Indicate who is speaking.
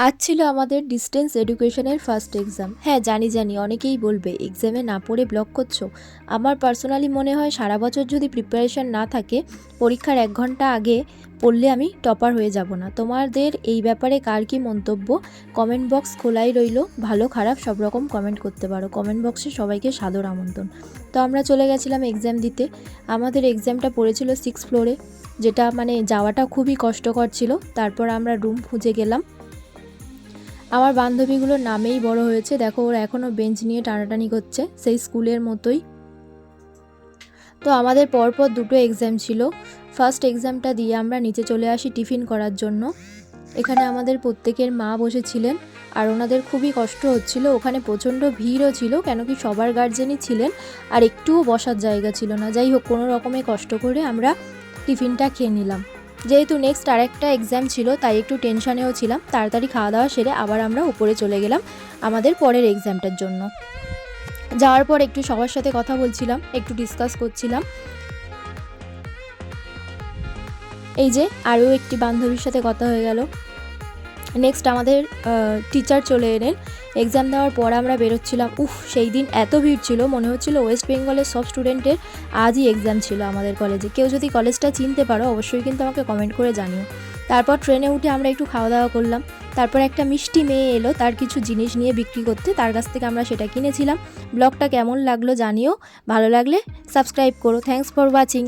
Speaker 1: আজ ছিল আমাদের ডিস্টেন্স এডুকেশনের ফার্স্ট এক্সাম। হ্যাঁ, জানি অনেকেই বলবে এক্সামে না পড়ে ব্লগ করছো। আমার পার্সোনালি মনে হয় সারা বছর যদি প্রিপারেশন না থাকে, পরীক্ষার 1 ঘন্টা আগে পড়লে আমি টপার হয়ে যাব না। তোমাদের এই ব্যাপারে কার কী মন্তব্য? কমেন্ট বক্স খোলাই রইল, ভালো খারাপ সব রকম কমেন্ট করতে পারো। কমেন্ট বক্সে সবাইকে সাদর আমন্ত্রণ। তো আমরা চলে গেছিলাম এক্সাম দিতে। আমাদের এক্সামটা পড়েছিল 6 ফ্লোরে, যেটা মানে যাওয়াটা খুবই কষ্টকর ছিল। তারপর আমরা রুম খুঁজে গেলাম। আমার বান্ধবীগুলোর নামেই বড় হয়েছে, দেখো ওরা এখনও বেঞ্চ নিয়ে টানাটানি করছে, সেই স্কুলের মতোই। তো আমাদের পরপর 2টো এক্সাম ছিল। ফার্স্ট এক্সামটা দিয়ে আমরা নিচে চলে আসি টিফিন করার জন্য। এখানে আমাদের প্রত্যেকের মা বসেছিলেন, আর ওনাদের খুবই কষ্ট হচ্ছিল। ওখানে প্রচণ্ড ভিড়ও ছিল, কেন কি সবার গার্জেনই ছিলেন, আর একটুও বসার জায়গা ছিল না। যাই হোক, কোনো রকমে কষ্ট করে আমরা টিফিনটা খেয়ে নিলাম। যেহেতু নেক্সট আরেকটা এক্সাম ছিল, তাই একটু টেনশানেও ছিলাম। তাড়াতাড়ি খাওয়া দাওয়া সেরে আবার আমরা উপরে চলে গেলাম আমাদের পরের এক্সামটার জন্য। যাওয়ার পর একটু সবার সাথে কথা বলছিলাম, একটু ডিসকাস করছিলাম। এই যে আরও একটি বান্ধবীর সাথে কথা হয়ে গেল। নেক্সট আমাদের টিচার চলে এলেন। এক্সাম দেওয়ার পর আমরা বেরোচ্ছিলাম। সেই দিন এত ভিড় ছিল, মনে হচ্ছিল ওয়েস্ট বেঙ্গলের সব স্টুডেন্টের আজই এক্সাম ছিল আমাদের কলেজে। কেউ যদি কলেজটা চিনতে পারো অবশ্যই কিন্তু আমাকে কমেন্ট করে জানিও। তারপর ট্রেনে উঠে আমরা একটু খাওয়া দাওয়া করলাম। তারপর একটা মিষ্টি মেয়ে এলো তার কিছু জিনিস নিয়ে বিক্রি করতে, তার কাছ থেকে আমরা সেটা কিনেছিলাম। ব্লগটা কেমন লাগলো জানিও, ভালো লাগলে সাবস্ক্রাইব করো। Thanks for watching.